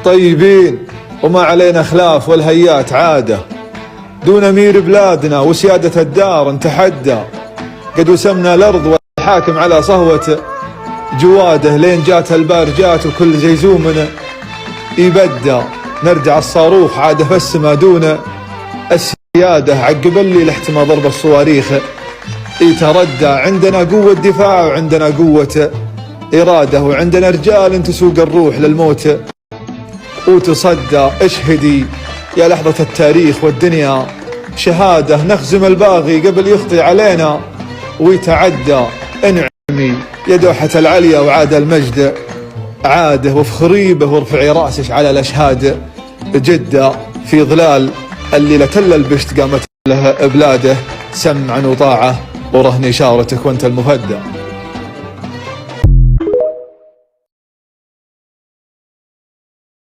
طيبين وما علينا خلاف والهيات عادة، دون أمير بلادنا وسيادة الدار نتحدى، قد وسمنا الأرض والحاكم على صهوة جواده، لين جات البارجات وكل جيزومنا يبدى، نرجع الصاروخ عاده في السما دون السيادة، عقب اللي لاحتمى ضرب الصواريخ يتردى، عندنا قوة دفاع وعندنا قوة إرادة، وعندنا رجال تسوق الروح للموت وتصدى. اشهدي يا لحظة التاريخ والدنيا شهادة، نخزم الباغي قبل يخطي علينا ويتعدى، انعمي يا دوحة العليا وعاد المجد عاده، وافخري به وارفعي راسك على الاشهاد جدة، في ظلال الليلة تل البشت قامت له بلاده، سمعا وطاعة ورهن إشارتك وانت المفدى.